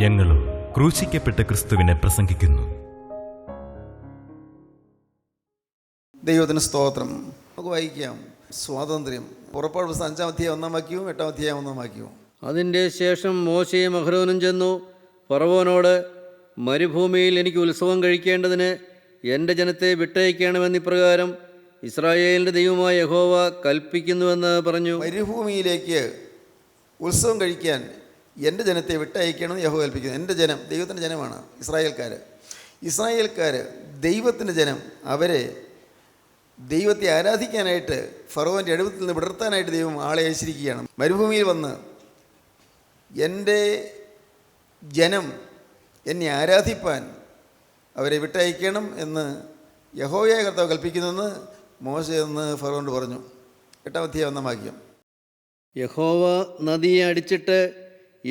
ഞങ്ങളും ക്രൂശിക്കപ്പെട്ട ക്രിസ്തുവിനെ പ്രസംഗിക്കുന്നു. ദൈവത്തിന് സ്തോത്രം. നമുക്ക് വായിക്കാം സ്വാതന്ത്ര്യം. പുറപ്പാട് പുസ്തകം 5-ാം അധ്യായം 1-ാം വാക്യവും 8-ാം അധ്യായം 1-ാം വാക്യവും. അതിൻ്റെ ശേഷം മോശയും അഹ്റോനും ചെന്നു ഫറവോനോട്, മരുഭൂമിയിൽ എനിക്ക് ഉത്സവം കഴിക്കേണ്ടതിന് എൻ്റെ ജനത്തെ വിട്ടയക്കണമെന്നിപ്രകാരം ഇസ്രായേലിൻ്റെ ദൈവമായ യഹോവ കൽപ്പിക്കുന്നുവെന്ന് പറഞ്ഞു. മരുഭൂമിയിലേക്ക് ഉത്സവം കഴിക്കാൻ എൻ്റെ ജനത്തെ വിട്ടയക്കണമെന്ന് യഹോവ കൽപ്പിക്കുന്നു. എൻ്റെ ജനം ദൈവത്തിൻ്റെ ജനമാണ് ഇസ്രായേൽക്കാർ ദൈവത്തിൻ്റെ ജനം. അവരെ ദൈവത്തെ ആരാധിക്കാനായിട്ട് ഫറവോൻ്റെ അടുത്തിൽ നിന്ന് വിടർത്താനായിട്ട് ദൈവം ആളെ അയച്ചിരിക്കുകയാണ്. മരുഭൂമിയിൽ വന്ന് എൻ്റെ ജനം എന്നെ ആരാധിപ്പാൻ അവരെ വിട്ടയക്കണം എന്ന് യഹോവയായ കർത്താവ് കൽപ്പിക്കുന്നുവെന്ന് മോശ എന്ന് ഫറവോനോട് പറഞ്ഞു. 8-ാം അധ്യായം 1-ാം വാക്യം. യഹോവ നദിയെ അടിച്ചിട്ട്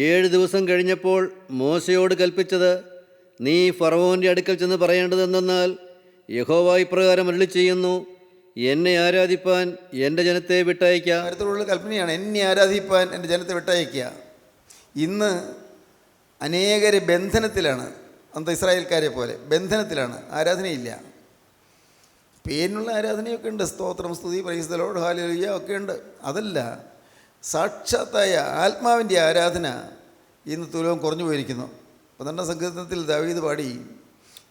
7 ദിവസം കഴിഞ്ഞപ്പോൾ മോശയോട് കൽപ്പിച്ചത്, നീ ഫറവോൻ്റെ അടുക്കൽ ചെന്ന് പറയേണ്ടതെന്തെന്നാൽ, യഹോവ ഇപ്രകാരം അരുളി ചെയ്യുന്നു, എന്നെ ആരാധിപ്പാൻ എൻ്റെ ജനത്തെ വിട്ടയക്കുക. അടുത്തുള്ള കൽപ്പനയാണ്, എന്നെ ആരാധിപ്പാൻ എൻ്റെ ജനത്തെ വിട്ടയക്കുക. ഇന്ന് അനേകര് ബന്ധനത്തിലാണ്. അന്ത ഇസ്രായേൽക്കാരെ പോലെ ബന്ധനത്തിലാണ്. ആരാധനയില്ല. പേരിനുള്ള ആരാധനയൊക്കെ ഉണ്ട്. സ്തോത്രം, സ്തുതി, പ്രൈസ് ദി ലോർഡ്, ഹല്ലേലൂയ ഒക്കെ ഉണ്ട്. അതല്ല, സാക്ഷാത്തായ ആത്മാവിൻ്റെ ആരാധന ഇന്ന് തുലവും കുറഞ്ഞു പോയിരിക്കുന്നു. 12-ാം സങ്കീർത്തനത്തിൽ ദാവീദ് പാടി,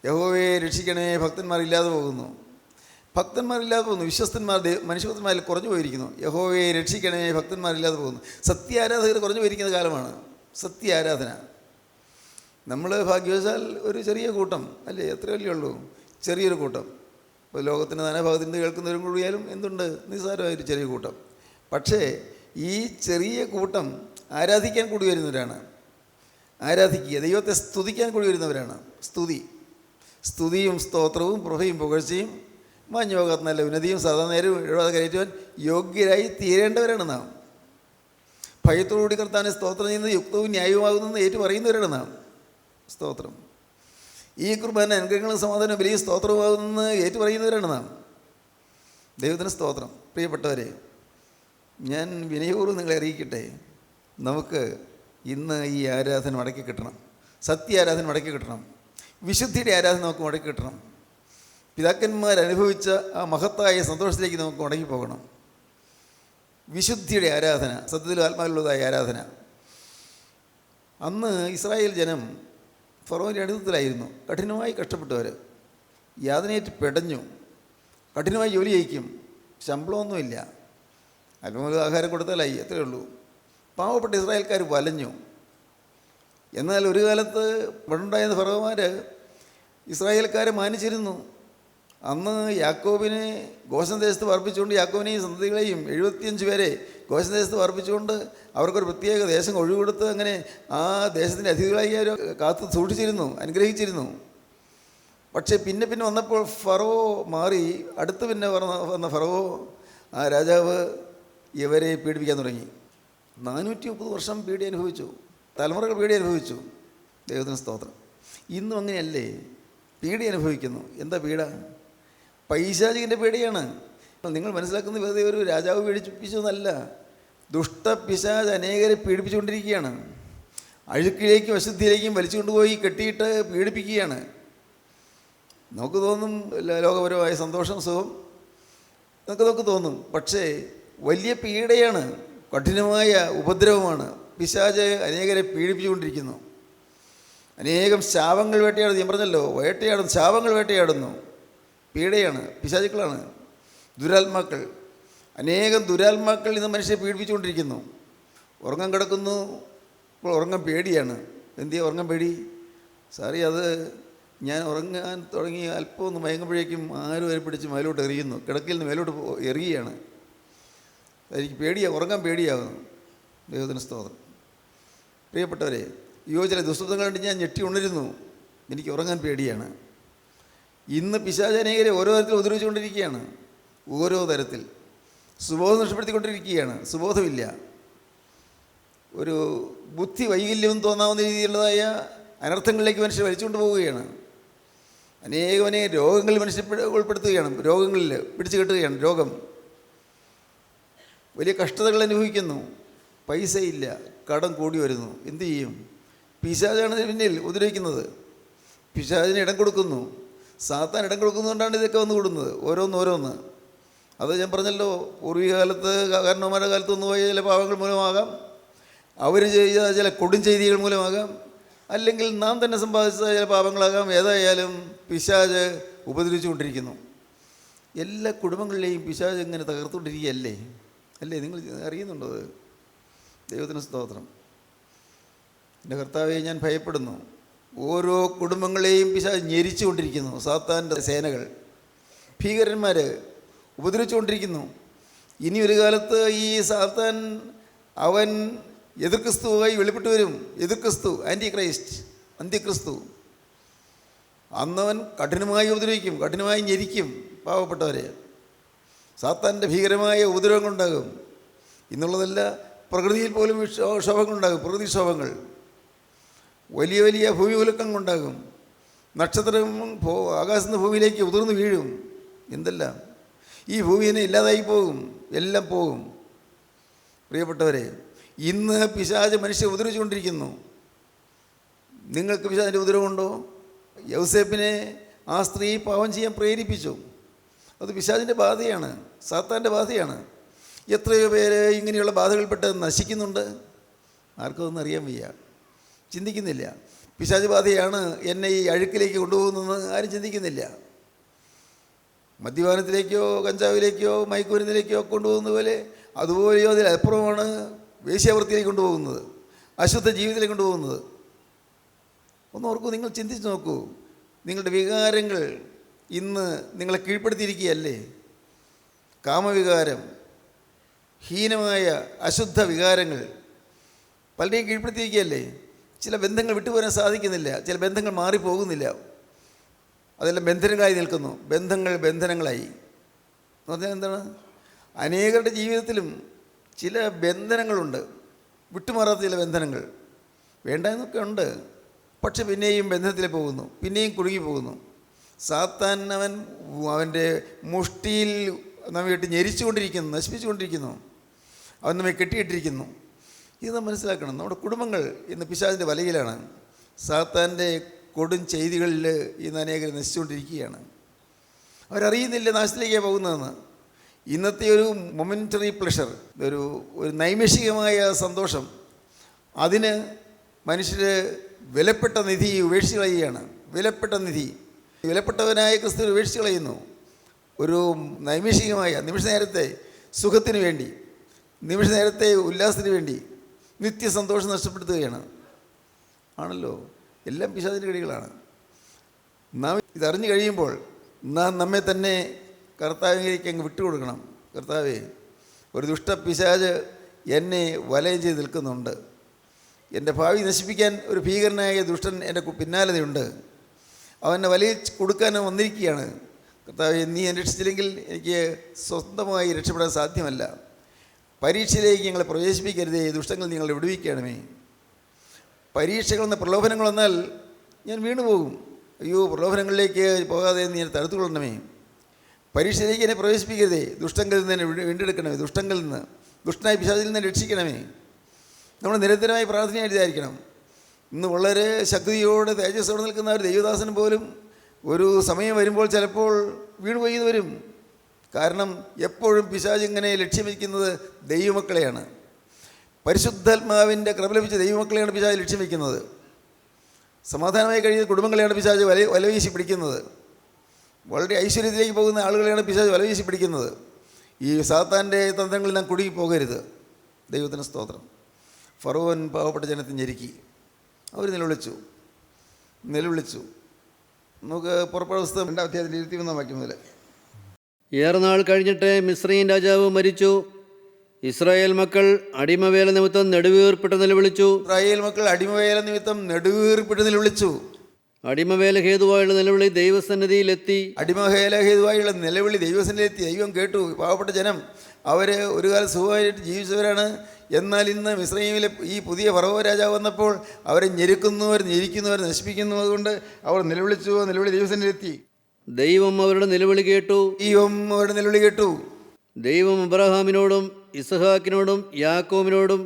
യഹോവയെ രക്ഷിക്കണേ, ഭക്തന്മാരില്ലാതെ പോകുന്നു. വിശ്വസ്തന്മാർ മനുഷ്യപുത്രന്മാരിൽ കുറഞ്ഞു പോയിരിക്കുന്നു. യഹോവയെ രക്ഷിക്കണേ, ഭക്തന്മാരില്ലാതെ പോകുന്നു. സത്യാരാധകർ കുറഞ്ഞു പോയിരിക്കുന്ന കാലമാണ്. സത്യാരാധന. നമ്മൾ ഭാഗ്യവശാൽ ഒരു ചെറിയ കൂട്ടം അല്ലേ, എത്ര വലിയ ഉള്ളൂ, ചെറിയൊരു കൂട്ടം. ഇപ്പോൾ ലോകത്തിൻ്റെ നാനാഭാഗത്ത് നിന്ന് കേൾക്കുന്നവരും കൂടിയാലും എന്തുണ്ട്, നിസ്സാരമായൊരു ചെറിയ കൂട്ടം. പക്ഷേ ഈ ചെറിയ കൂട്ടം ആരാധിക്കാൻ കൂടി വരുന്നവരാണ്. ആരാധിക്കുക, ദൈവത്തെ സ്തുതിക്കാൻ കൂടി വരുന്നവരാണ്. സ്തുതിയും സ്തോത്രവും പ്രഭയും പുകഴ്ചയും മാഞ്ഞുപോകാത്ത നല്ല ഉന്നതിയും സദാ നേരവും എഴുതാതെ കയറ്റുവാൻ യോഗ്യരായി തീരേണ്ടവരാണ് നാം. ഭയത്തോടുകൂടി കർത്താവിനെ സ്തോത്രം ചെയ്യുന്നത് യുക്തവും ന്യായവുമാകുന്നെന്ന് ഏറ്റു പറയുന്നവരാണ് നാം. സ്തോത്രം. ഈ കുർബാന അനുഗ്രഹങ്ങളും സമാധാനവും വലിയ സ്തോത്രവുമാകുന്നെന്ന് ഏറ്റു പറയുന്നവരാണ് നാം. ദൈവത്തിന് സ്തോത്രം. പ്രിയപ്പെട്ടവരെ, ഞാൻ വിനയപൂർവ്വം നിങ്ങളെ അറിയിക്കട്ടെ, നമുക്ക് ഇന്ന് ഈ ആരാധന മടക്കി കിട്ടണം. സത്യാരാധന മടക്കി കിട്ടണം. വിശുദ്ധിയുടെ ആരാധന നമുക്ക് മടക്കി കിട്ടണം. പിതാക്കന്മാരനുഭവിച്ച ആ മഹത്തായ സന്തോഷത്തിലേക്ക് നമുക്ക് മടങ്ങിപ്പോകണം. വിശുദ്ധിയുടെ ആരാധന, സത്യത്തിലും ആത്മാവിലുള്ളതായ ആരാധന. അന്ന് ഇസ്രായേൽ ജനം ഫറവോൻ്റെ അടിമത്തത്തിലായിരുന്നു. കഠിനമായി കഷ്ടപ്പെട്ടവർ, യാതനയേറ്റ് പെടഞ്ഞു. കഠിനമായി ജോലി ചെയ്യിക്കും, ശമ്പളമൊന്നുമില്ല, അല്പമൊരു ആഹാരം കൊടുത്താലായി, അത്രയേ ഉള്ളൂ. പാവപ്പെട്ട ഇസ്രായേൽക്കാർ വലഞ്ഞു. എന്നാൽ ഒരു കാലത്ത് പണ്ടുണ്ടായിരുന്ന ഫറവന്മാർ ഇസ്രായേൽക്കാരെ മാനിച്ചിരുന്നു. അന്ന് യാക്കോബിനെ ഗോശൻ ദേശത്ത് പാർപ്പിച്ചുകൊണ്ട്, യാക്കോബിനെയും സന്തതികളെയും 75 പേരെ ഗോശൻ ദേശത്ത് പാർപ്പിച്ചുകൊണ്ട് അവർക്കൊരു പ്രത്യേക ദേശം ഒഴിവെടുത്ത് അങ്ങനെ ആ ദേശത്തിൻ്റെ അതിഥികളായി അവർ കാത്തു സൂക്ഷിച്ചിരുന്നു, അനുഗ്രഹിച്ചിരുന്നു. പക്ഷേ പിന്നെ വന്നപ്പോൾ ഫറവോ മാറി. അടുത്ത് പിന്നെ വന്ന ഫറവോ, ആ രാജാവ് ഇവരെ പീഡിപ്പിക്കാൻ തുടങ്ങി. 430 വർഷം പീഡി അനുഭവിച്ചു. തലമുറകൾ പീഡി അനുഭവിച്ചു. ദൈവത്തിന് സ്തോത്രം. ഇന്നും അങ്ങനെയല്ലേ, പീഡി അനുഭവിക്കുന്നു. എന്താ പീഡ? പൈശാചികൻ്റെ പീഡയാണ്. നിങ്ങൾ മനസ്സിലാക്കുന്ന വെറുതെ ഒരു രാജാവ് പീഡിപ്പിച്ചതല്ല. ദുഷ്ടപിശാച് അനേകരെ പീഡിപ്പിച്ചുകൊണ്ടിരിക്കുകയാണ്. അഴുക്കിലേക്കും അശുദ്ധിയിലേക്കും വലിച്ചു കൊണ്ടുപോയി കെട്ടിയിട്ട് പീഡിപ്പിക്കുകയാണ്. നമുക്ക് തോന്നും ലോകപരമായ സന്തോഷം, സുഖം നമുക്ക് തോന്നും. പക്ഷേ വലിയ പീഡയാണ്, കഠിനമായ ഉപദ്രവമാണ്. പിശാച് അനേകരെ പീഡിപ്പിച്ചുകൊണ്ടിരിക്കുന്നു. അനേകം ശാപങ്ങൾ വേട്ടയാടുന്നു. ഞാൻ പറഞ്ഞല്ലോ, വേട്ടയാടുന്നു, ശാപങ്ങൾ വേട്ടയാടുന്നു. പീഡയാണ്, പിശാചുക്കളാണ്, ദുരാത്മാക്കൾ. അനേകം ദുരാത്മാക്കൾ ഇന്ന് മനുഷ്യരെ പീഡിപ്പിച്ചുകൊണ്ടിരിക്കുന്നു. ഉറങ്ങാൻ കിടക്കുന്നു, ഇപ്പോൾ ഉറങ്ങാൻ പേടിയാണ്. എന്തിയാ ഉറങ്ങാൻ പേടി? സാറി, അത് ഞാൻ ഉറങ്ങാൻ തുടങ്ങി അല്പം ഒന്ന് മയങ്ങുമ്പോഴേക്കും ആരും അതിനെ പിടിച്ച് മേലോട്ട് എറിയുന്നു. കിടക്കയിൽ നിന്ന് മേലോട്ട് എറിയുകയാണ്. എനിക്ക് പേടിയാണ്, ഉറങ്ങാൻ പേടിയാകുന്നു. ദൈവത്തിന് സ്തോത്രം. പ്രിയപ്പെട്ടവരെ, ചില ദുസ്വപ്നങ്ങൾ കണ്ട് ഞാൻ ഞെട്ടി ഉണരുന്നു. എനിക്ക് ഉറങ്ങാൻ പേടിയാണ്. ഇന്ന് പിശാചനേകരെ ഓരോ തരത്തിൽ ഉപദ്രവിച്ചുകൊണ്ടിരിക്കുകയാണ്. ഓരോ തരത്തിൽ സുബോധം നഷ്ടപ്പെടുത്തിക്കൊണ്ടിരിക്കുകയാണ്. സുബോധമില്ല, ഒരു ബുദ്ധി വൈകല്യം തോന്നാവുന്ന രീതിയിലുള്ളതായ അനർത്ഥങ്ങളിലേക്ക് മനുഷ്യർ വലിച്ചുകൊണ്ട് പോവുകയാണ്. അനേകം രോഗങ്ങളിൽ മനുഷ്യരെ ഉൾപ്പെടുത്തുകയാണ്. രോഗങ്ങളിൽ പിടിച്ചു കെട്ടുകയാണ്. രോഗം, വലിയ കഷ്ടതകൾ അനുഭവിക്കുന്നു. പൈസയില്ല, കടം കൂടി വരുന്നു. എന്തു ചെയ്യും? പിശാചാണ് ഇതിന് പിന്നിൽ ഉപദ്രവിക്കുന്നത്. പിശാചിന് ഇടം കൊടുക്കുന്നു, സാത്താൻ ഇടം കൊടുക്കുന്നതുകൊണ്ടാണ് ഇതൊക്കെ വന്നു കൂടുന്നത്, ഓരോന്ന്. അത് ഞാൻ പറഞ്ഞല്ലോ, പൂർവികകാലത്ത് കാരണവന്മാരുടെ കാലത്ത് വന്നു പോയ ചില പാവങ്ങൾ മൂലമാകാം, അവർ ചെയ്ത ചില കൊടും ചെയ്തികൾ മൂലമാകാം, അല്ലെങ്കിൽ നാം തന്നെ സമ്പാദിച്ച ചില പാപങ്ങളാകാം. ഏതായാലും പിശാച് ഉപദ്രവിച്ചു കൊണ്ടിരിക്കുന്നു. എല്ലാ കുടുംബങ്ങളിലെയും പിശാച് ഇങ്ങനെ തകർത്തുകൊണ്ടിരിക്കുകയല്ലേ? അല്ലേ? നിങ്ങൾ അറിയുന്നുണ്ടോ അത്? ദൈവത്തിന് സ്തോത്രം. എൻ്റെ കർത്താവെ, ഞാൻ ഭയപ്പെടുന്നു. ഓരോ കുടുംബങ്ങളെയും പിശാച് ഞെരിച്ചു കൊണ്ടിരിക്കുന്നു. സാത്താൻ്റെ സേനകൾ, ഭീകരന്മാർ ഉപദ്രവിച്ചുകൊണ്ടിരിക്കുന്നു. ഇനി ഒരു കാലത്ത് ഈ സാത്താൻ അവൻ എതിർക്രിസ്തുവായി വെളിപ്പെട്ട് വരും. എതിർക്രിസ്തു, അന്ത്യക്രിസ്തു. അന്നവൻ കഠിനമായി ഉപദ്രവിക്കും, കഠിനമായി ഞെരിക്കും പാവപ്പെട്ടവരെ. സാത്താൻ്റെ ഭീകരമായ ഉപദ്രവങ്ങളുണ്ടാകും. ഇന്നുള്ളതല്ല, പ്രകൃതിയിൽ പോലും ക്ഷോഭങ്ങളുണ്ടാകും. പ്രകൃതിക്ഷോഭങ്ങൾ, വലിയ വലിയ ഭൂമികുലുക്കങ്ങളുണ്ടാകും. നക്ഷത്രം ആകാശത്ത് നിന്ന് ഭൂമിയിലേക്ക് ഉതിർന്നു വീഴും. എന്തെല്ലാം! ഈ ഭൂമി തന്നെ ഇല്ലാതായി പോകും, എല്ലാം പോകും. പ്രിയപ്പെട്ടവരെ, ഇന്ന് പിശാച് മനുഷ്യരെ ഉപദ്രവിച്ചുകൊണ്ടിരിക്കുന്നു. നിങ്ങൾക്ക് പിശാചിൻ്റെ ഉപദ്രവമുണ്ടോ? യൗസേപ്പിനെ ആ സ്ത്രീ പാവം ചെയ്യാൻ പ്രേരിപ്പിച്ചു. അത് പിശാചിൻ്റെ ബാധയാണ്, സാത്താൻ്റെ ബാധയാണ്. എത്രയോ പേര് ഇങ്ങനെയുള്ള ബാധകൾപ്പെട്ട് നശിക്കുന്നുണ്ട്. ആർക്കും ഒന്നും അറിയാൻ വയ്യ, ചിന്തിക്കുന്നില്ല. പിശാച് ബാധയാണ് എന്നെ ഈ അഴുക്കിലേക്ക് കൊണ്ടുപോകുന്നതെന്ന് ആരും ചിന്തിക്കുന്നില്ല. മദ്യപാനത്തിലേക്കോ കഞ്ചാവിലേക്കോ മയക്കുമരുന്നിലേക്കോ കൊണ്ടുപോകുന്ന പോലെ, അതുപോലെയോ അതിലപ്പുറമാണ് വേശ്യാവൃത്തിയിലേക്ക് കൊണ്ടുപോകുന്നത്, അശുദ്ധ ജീവിതത്തിലേക്ക് കൊണ്ടുപോകുന്നത്. ഒന്ന് ഓർക്കൂ, നിങ്ങൾ ചിന്തിച്ച് നോക്കൂ. നിങ്ങളുടെ വികാരങ്ങൾ ഇന്ന് നിങ്ങളെ കീഴ്പ്പെടുത്തിയിരിക്കുകയല്ലേ? കാമവികാരം, ഹീനമായ അശുദ്ധ വികാരങ്ങൾ പലരെയും കീഴ്പ്പെടുത്തിയിരിക്കുകയല്ലേ? ചില ബന്ധങ്ങൾ വിട്ടുപോരാൻ സാധിക്കുന്നില്ല, ചില ബന്ധങ്ങൾ മാറിപ്പോകുന്നില്ല. അതെല്ലാം ബന്ധനങ്ങളായി നിൽക്കുന്നു. ബന്ധനങ്ങളായി എന്ന് പറഞ്ഞാൽ എന്താണ്? അനേകരുടെ ജീവിതത്തിലും ചില ബന്ധനങ്ങളുണ്ട്, വിട്ടുമാറാത്ത ചില ബന്ധനങ്ങൾ. വേണ്ട എന്നൊക്കെ ഉണ്ട്, പക്ഷെ പിന്നെയും ബന്ധത്തിൽ പോകുന്നു, പിന്നെയും കുടുങ്ങി പോകുന്നു. സാത്താൻ അവൻ്റെ മുഷ്ടിയിൽ നമ്മെ ഇട്ട് ഞെരിച്ചുകൊണ്ടിരിക്കുന്നു, നശിപ്പിച്ചുകൊണ്ടിരിക്കുന്നു. അവൻ നമ്മെ കെട്ടിയിട്ടിരിക്കുന്നു. ഇത് നാം മനസ്സിലാക്കണം. നമ്മുടെ കുടുംബങ്ങൾ ഇന്ന് പിശാചിൻ്റെ വലയിലാണ്. സാത്താൻ്റെ കൊടും ചെയ്തികളിൽ ഇന്ന് അനേകർ നശിച്ചുകൊണ്ടിരിക്കുകയാണ്. അവരറിയുന്നില്ല നാശത്തിലേക്കാണ് പോകുന്നതെന്ന്. ഇന്നത്തെ ഒരു മൊമെൻ്ററി പ്ലഷർ, ഒരു നൈമിഷികമായ സന്തോഷം, അതിന് മനുഷ്യർ വിലപ്പെട്ട നിധി ഉപേക്ഷിച്ച് കളയുകയാണ്. വിലപ്പെട്ട നിധി, വിലപ്പെട്ടവനായ ക്രിസ്തു ഉപേക്ഷിച്ച് കളയുന്നു. ഒരു നൈമിഷികമായ നിമിഷ നേരത്തെ സുഖത്തിന് വേണ്ടി, നിമിഷ നേരത്തെ ഉല്ലാസത്തിന് വേണ്ടി നിത്യസന്തോഷം നഷ്ടപ്പെടുത്തുകയാണ്. ആണല്ലോ, എല്ലാം പിശാചിൻ്റെ കളികളാണ്. നാം ഇതറിഞ്ഞു കഴിയുമ്പോൾ നാം നമ്മെ തന്നെ കർത്താവിലേക്ക് അങ്ങ് വിട്ടുകൊടുക്കണം. കർത്താവേ, ഒരു ദുഷ്ട പിശാച് എന്നെ വലയം ചെയ്ത് നിൽക്കുന്നുണ്ട്. എൻ്റെ ഭാവി നശിപ്പിക്കാൻ ഒരു ഭീകരനായ ദുഷ്ടൻ എൻ്റെ പിന്നാലെയുണ്ട്. അവനെ വലയിൽ കൊടുക്കാൻ വന്നിരിക്കുകയാണ്. കർത്താവേ, നീ എന്നെ രക്ഷിച്ചില്ലെങ്കിൽ എനിക്ക് സ്വന്തമായി രക്ഷപ്പെടാൻ സാധ്യമല്ല. പരീക്ഷയിലേക്ക് ഞങ്ങളെ പ്രവേശിപ്പിക്കരുതേ, ദുഷ്ടങ്ങൾ ഞങ്ങളെ വിടുവിക്കണമേ. പരീക്ഷകളെന്ന പ്രലോഭനങ്ങൾ വന്നാൽ ഞാൻ വീണുപോകും. അയ്യോ, പ്രലോഭനങ്ങളിലേക്ക് പോകാതെ നീ എന്നെ തടുത്തുകൊള്ളണമേ. പരീക്ഷയിലേക്ക് എന്നെ പ്രവേശിപ്പിക്കരുതേ, ദുഷ്ടങ്ങളിൽ നിന്ന് എന്നെ വീണ്ടെടുക്കണമേ. ദുഷ്ടങ്ങളിൽ നിന്ന്, ദുഷ്ടനായ പിശാചിൽ നിന്ന് രക്ഷിക്കണമേ. നമ്മൾ നിരന്തരമായി പ്രാർത്ഥനയായിരിക്കണം. ഇന്ന് വളരെ ശക്തിയോടെ തേജസ്സോടെ നിൽക്കുന്ന ഒരു ദൈവദാസന് പോലും ഒരു സമയം വരുമ്പോൾ ചിലപ്പോൾ വീണുപോയി വരും. കാരണം എപ്പോഴും പിശാച് ഇങ്ങനെ ലക്ഷ്യം വയ്ക്കുന്നത് ദൈവമക്കളെയാണ്. പരിശുദ്ധാത്മാവിൻ്റെ കൃപ ലഭിച്ച ദൈവമക്കളെയാണ് പിശാച് ലക്ഷ്യം വയ്ക്കുന്നത്. സമാധാനമായി കഴിയുന്ന കുടുംബങ്ങളെയാണ് പിശാച് വലവീശി പിടിക്കുന്നത്. വളരെ ഐശ്വര്യത്തിലേക്ക് പോകുന്ന ആളുകളെയാണ് പിശാച് വലവീശി പിടിക്കുന്നത്. ഈ സാത്താൻ്റെ തന്ത്രങ്ങളിൽ നാം കുടുങ്ങി പോകരുത്. ദൈവത്തിന് സ്തോത്രം. ഫറവോൻ പാവപ്പെട്ട ജനത്തെ ഞെരുക്കി. അവർ നിലവിളിച്ചു. നമുക്ക് പുറപ്പാട് പുസ്തകം 2-ാം അധ്യായത്തിൽ 21-ാം വാക്യം മുതൽ. ഏറെ നാൾ കഴിഞ്ഞിട്ട് മിസ്രയീം രാജാവ് മരിച്ചു. ഇസ്രായേൽ മക്കൾ അടിമവേല നിമിത്തം നെടുവീർപ്പിട്ട് നിലവിളിച്ചു. അടിമവേല ഹേതുവായുള്ള നിലവിളി ദൈവസന്നിധിയിലെത്തി. ദൈവം കേട്ടു. പാവപ്പെട്ട ജനം, അവർ ഒരു കാലം സുഖമായിട്ട് ജീവിച്ചവരാണ്. എന്നാൽ ഇന്ന് മിസ്രയീമിലെ ഈ പുതിയ ഫറവോ രാജാവ് വന്നപ്പോൾ അവരെ ഞെരുക്കുന്നവർ നശിപ്പിക്കുന്നു. അതുകൊണ്ട് അവർ നിലവിളിച്ചു. നിലവിളി ദൈവസന്നിധിയിലെത്തി. ദൈവം അവരുടെ നിലവിളി കേട്ടു. ദൈവം ദൈവം അബ്രഹാമിനോടും ഇസ്ഹാക്കിനോടും യാക്കോബിനോടും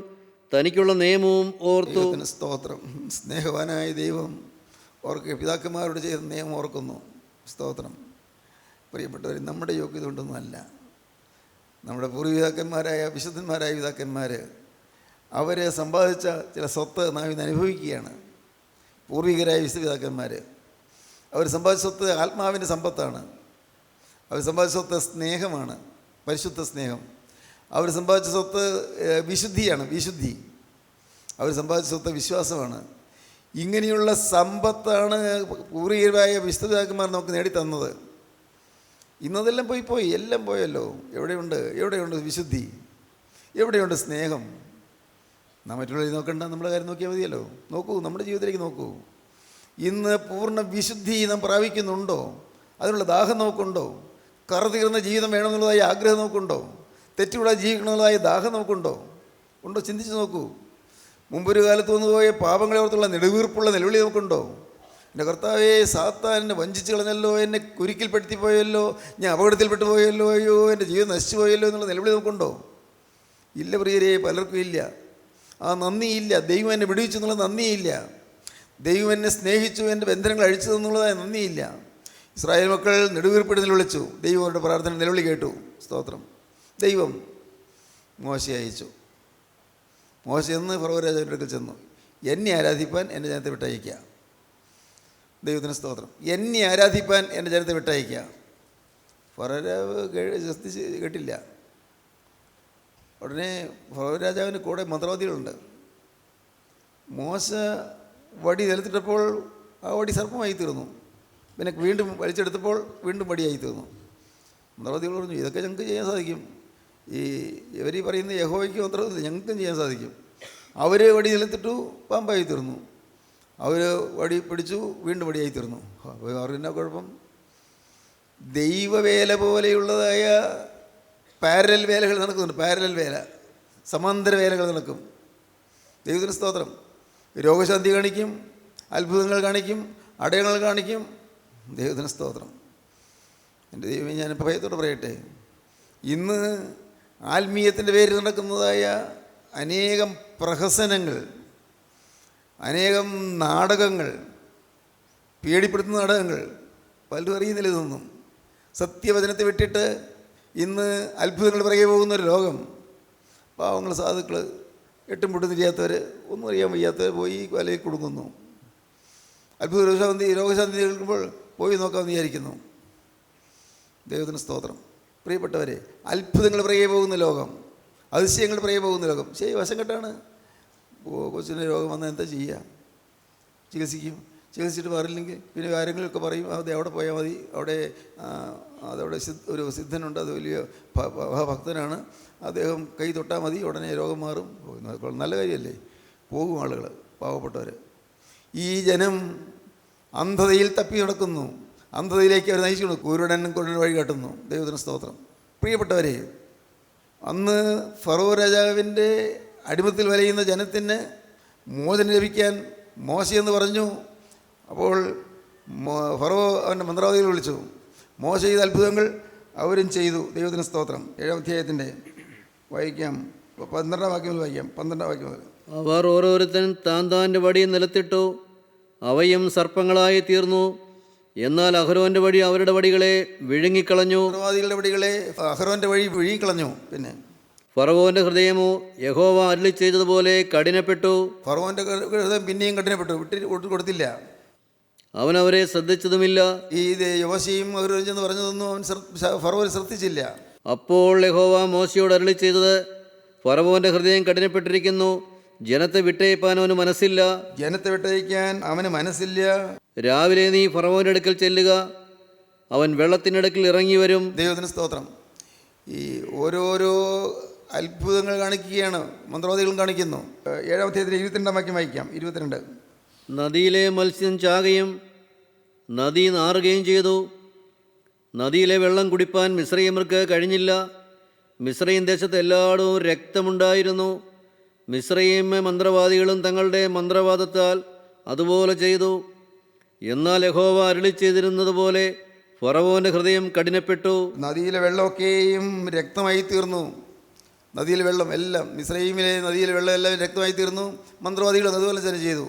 തനിക്കുള്ള നിയമവും ഓർത്തു. ദൈവത്തിന് സ്തോത്രം. സ്നേഹവാനായ ദൈവം ഓർക്കുക, പിതാക്കന്മാരോട് ചെയ്ത നിയമം ഓർക്കുന്നു. സ്തോത്രം. പ്രിയപ്പെട്ടവർ, നമ്മുടെ യോഗ്യത കൊണ്ടൊന്നുമല്ല. നമ്മുടെ പൂർവ്വപിതാക്കന്മാരായ വിശുദ്ധന്മാരായ പിതാക്കന്മാർ അവർ സമ്പാദിച്ച ചില സ്വത്ത് നാം ഇന്ന് അനുഭവിക്കുകയാണ്. പൂർവികരായ വിശുദ്ധപിതാക്കന്മാർ അവർ സമ്പാദിച്ച സ്വത്ത് ആത്മാവിൻ്റെ സമ്പത്താണ്. അവർ സമ്പാദിച്ച സ്വത്ത് സ്നേഹമാണ്, പരിശുദ്ധ സ്നേഹം. അവർ സമ്പാദിച്ച സ്വത്ത് വിശുദ്ധിയാണ്, വിശുദ്ധി. അവർ സമ്പാദിച്ച സ്വത്ത് വിശ്വാസമാണ്. ഇങ്ങനെയുള്ള സമ്പത്താണ് പൂർവികരായ വിശുദ്ധപിതാക്കന്മാർ നമുക്ക് നേടിത്തന്നത്. ഇന്നതെല്ലാം പോയി എല്ലാം പോയല്ലോ. എവിടെയുണ്ട് വിശുദ്ധി? എവിടെയുണ്ട് സ്നേഹം? നാം മറ്റുള്ളവരെ നോക്കണ്ട, നമ്മുടെ കാര്യം നോക്കിയാൽ മതിയല്ലോ. നോക്കൂ, നമ്മുടെ ജീവിതത്തിലേക്ക് നോക്കൂ. ഇന്ന് പൂർണ്ണ വിശുദ്ധി നാം പ്രാപിക്കുന്നുണ്ടോ? അതിനുള്ള ദാഹം നോക്കുന്നുണ്ടോ? കറുതീർന്ന ജീവിതം വേണമെന്നുള്ളതായ ആഗ്രഹം നോക്കുന്നുണ്ടോ? തെറ്റുകൂടാതെ ജീവിക്കണമെന്നുള്ളതായ ദാഹം നോക്കുന്നുണ്ടോ? ഉണ്ടോ? ചിന്തിച്ച് നോക്കൂ. മുമ്പൊരു കാലത്ത് വന്നുപോയ പാപങ്ങളെ ഓർത്തുള്ള നെടുവീർപ്പുള്ള നിലവിളി നോക്കുന്നുണ്ടോ? എൻ്റെ കർത്താവേ, സാത്താൻ എന്നെ വഞ്ചിച്ച് കളഞ്ഞല്ലോ, എന്നെ കുരുക്കിൽപ്പെടുത്തി പോയല്ലോ, ഞാൻ അപകടത്തിൽപ്പെട്ടു പോയല്ലോ, അയ്യോ എൻ്റെ ജീവിതം നശിച്ചു പോയല്ലോ എന്നുള്ള നിലവിളി നോക്കുന്നുണ്ടോ? ഇല്ല പ്രിയരെ, പലർക്കും ഇല്ല. ആ നന്ദിയില്ല. ദൈവം എന്നെ വിടുവിച്ചു എന്നുള്ള നന്ദിയില്ല. ദൈവം എന്നെ സ്നേഹിച്ചു, എൻ്റെ ബന്ധനങ്ങൾ അഴിച്ചു എന്നുള്ളതായ നന്ദിയില്ല. ഇസ്രായേൽ മക്കൾ നെടുവീർപ്പിട്ട് നിലവിളിച്ചു. ദൈവം അവരുടെ പ്രാർത്ഥന നിലവിളി കേട്ടു. സ്തോത്രം. ദൈവം മോശയെ അയച്ചു. മോശ എന്ന് ഫറവോ രാജാവിൻ്റെ അടുക്കൽ ചെന്നു. എന്നെ ആരാധിപ്പാൻ എൻ്റെ ജനത്തെ വിട്ടയക്കുക. ദൈവത്തിന് സ്തോത്രം. എന്നെ ആരാധിപ്പാൻ എൻ്റെ ജനത്തെ വിട്ടയക്കുക. ഫറവോ രാജാവ് ശ്രദ്ധിച്ച് കേട്ടില്ല. ഉടനെ ഫറവോ രാജാവിന് കൂടെ മന്ത്രവാദികളുണ്ട്. മോശ വടി നിലത്തിട്ടപ്പോൾ ആ വടി സർപ്പമായി തീർന്നു. പിന്നെ വീണ്ടും വലിച്ചെടുത്തപ്പോൾ വീണ്ടും വടിയായി തീർന്നു. മന്ത്രവാദികൾ പറഞ്ഞു, ഇതൊക്കെ ഞങ്ങൾക്ക് ചെയ്യാൻ സാധിക്കും. ഇവർ ഈ പറയുന്ന യഹോവയ്ക്ക് മന്ത്രവാദില്ല, ഞങ്ങൾക്കും ചെയ്യാൻ സാധിക്കും. അവർ വടി നിലത്തിട്ടു, പാമ്പായി തീർന്നു. അവർ വടി പിടിച്ചു, വീണ്ടും വടിയായി തീർന്നു. അവരെന്നാ കുഴപ്പം? ദൈവവേല പോലെയുള്ളതായ പാരലൽ വേലകൾ നടക്കുന്നുണ്ട്. പാരലൽ വേല, സമാന്തര വേലകൾ നടക്കും. ദൈവത്തിന് സ്തോത്രം. രോഗശാന്തി കാണിക്കും, അത്ഭുതങ്ങൾ കാണിക്കും, അടയാളങ്ങൾ കാണിക്കും. ദൈവത്തിന് സ്തോത്രം. എൻ്റെ ദൈവമേ, ഞാൻ ഭയത്തോടെ പറയട്ടെ, ഇന്ന് ആത്മീയത്തിൻ്റെ പേരിൽ നടക്കുന്നതായ അനേകം പ്രഹസനങ്ങൾ, അനേകം നാടകങ്ങൾ, പേടിപ്പെടുത്തുന്ന നാടകങ്ങൾ പലരും അറിയുന്നില്ല. ഇതൊന്നും സത്യവചനത്തെ വിട്ടിട്ട് ഇന്ന് അത്ഭുതങ്ങൾ പിറകെ പോകുന്നൊരു ലോകം. പാവങ്ങൾ, സാധുക്കൾ, എട്ടും പൊട്ടും തിരിയാത്തവർ, ഒന്നും അറിയാൻ വയ്യാത്തവർ പോയി വലയിൽ കൊടുക്കുന്നു. അത്ഭുത രോഗശാന്തി കേൾക്കുമ്പോൾ പോയി നോക്കാമെന്ന് വിചാരിക്കുന്നു. ദൈവത്തിന് സ്തോത്രം. പ്രിയപ്പെട്ടവരെ, അത്ഭുതങ്ങൾ പിറകെ പോകുന്ന ലോകം, അതിശയങ്ങൾ പിറകെ പോകുന്ന ലോകം. ശരി, വശം കെട്ടാണ്. കൊച്ചിന് രോഗം വന്നാൽ എന്താ ചെയ്യുക? ചികിത്സിക്കും. ചികിത്സിച്ചിട്ട് മാറില്ലെങ്കിൽ പിന്നെ കാര്യങ്ങളൊക്കെ പറയും, അത് അവിടെ പോയാൽ മതി, അതവിടെ ഒരു സിദ്ധനുണ്ട്, അത് വലിയ ഭക്തനാണ്, അദ്ദേഹം കൈ തൊട്ടാൽ മതി, ഉടനെ രോഗം മാറും. നല്ല കാര്യമല്ലേ? പോകും ആളുകൾ, പാവപ്പെട്ടവർ. ഈ ജനം അന്ധതയിൽ തപ്പി നടക്കുന്നു. അന്ധതയിലേക്ക് അവർ നയിച്ചു കൊടുക്കും. കുരുടനും കുരുടൻ വഴി കാട്ടുന്നു. ദൈവത്തിന് സ്തോത്രം. പ്രിയപ്പെട്ടവരെ, അന്ന് ഫറവോ രാജാവിൻ്റെ അടിമത്തിൽ വലയുന്ന ജനത്തിന് മോചനം ലഭിക്കാൻ മോശയെന്ന് പറഞ്ഞു. അപ്പോൾ ഫറവോ അവൻ്റെ മന്ത്രവാദികളെ വിളിച്ചു. മോശ ചെയ്ത അത്ഭുതങ്ങൾ അവരും ചെയ്തു. ദൈവത്തിന് സ്തോത്രം. 7-ാം അധ്യായത്തിൻ്റെ വായിക്കാം, 12-ാം വാക്യം മുതൽ വായിക്കാം. 12-ാം വാക്യം മുതൽ. അവർ ഓരോരുത്തൻ താൻ്റെ വടി നിലത്തിട്ടു, അവയും സർപ്പങ്ങളായി തീർന്നു. എന്നാൽ അഹരോൻ്റെ വടി അവരുടെ വടികളെ വിഴുങ്ങിക്കളഞ്ഞു. മന്ത്രവാദികളുടെ വടികളെ അഹരോൻ്റെ വഴി വിഴുങ്ങിക്കളഞ്ഞു. പിന്നെ ഫറവോന്റെ ഹൃദയമോ യഹോവ അരുളി ചെയ്തതുപോലെ കഠിനപ്പെട്ടു. ഫറവോൻ്റെ ഹൃദയം പിന്നെയും കഠിനപ്പെട്ടു, വിട്ടു കൊടുത്തില്ല. അവൻ അവരെ ശ്രദ്ധിച്ചതുമില്ല. ഈ യോശയും അവരും ചെന്ന് പറഞ്ഞതൊന്നും അവൻ ഫറവോൻ ശ്രദ്ധിച്ചില്ല. അപ്പോൾ യഹോവ മോശയോട് അരുളി ചെയ്തത്, ഫറവോന്റെ ഹൃദയം കഠിനപ്പെട്ടിരിക്കുന്നു, ജനത്തെ വിട്ടയപ്പാൻ അവന് മനസ്സില്ല. ജനത്തെ വിട്ടയക്കാൻ അവന് മനസ്സില്ല. രാവിലെ നീ ഫറവോന്റെ അടുക്കൽ ചെല്ലുക, അവൻ വെള്ളത്തിനടുക്കൽ ഇറങ്ങി വരും. ദൈവത്തിന് സ്തോത്രം. ഈ ഓരോരോ അത്ഭുതങ്ങൾ കാണിക്കുകയാണ്, മന്ത്രവാദികളും കാണിക്കുന്നു. 7-ാം അധ്യായത്തിൽ 22-ാം വാക്യം വായിക്കാം. 22. നദിയിലെ മത്സ്യം ചാകുകയും നദി നാറുകയും ചെയ്തു. നദിയിലെ വെള്ളം കുടിപ്പാൻ മിസ്രയീമ്യർക്ക് കഴിഞ്ഞില്ല. മിസ്രയീം ദേശത്ത് എല്ലായിടവും രക്തമുണ്ടായിരുന്നു. മിസ്രയീം മന്ത്രവാദികളും തങ്ങളുടെ മന്ത്രവാദത്താൽ അതുപോലെ ചെയ്തു. എന്നാൽ യഹോവ അരുളി ചെയ്തിരുന്നതുപോലെ ഫറവോന്റെ ഹൃദയം കഠിനപ്പെട്ടു. നദിയിലെ വെള്ളമൊക്കെയും രക്തമായി തീർന്നു. നദിയിലെ വെള്ളം എല്ലാം, മിസ്രൈമിലെ നദിയിലെ വെള്ളം എല്ലാം രക്തമായി തീർന്നു. മന്ത്രവാദികളും അതുപോലെ തന്നെ ചെയ്തു.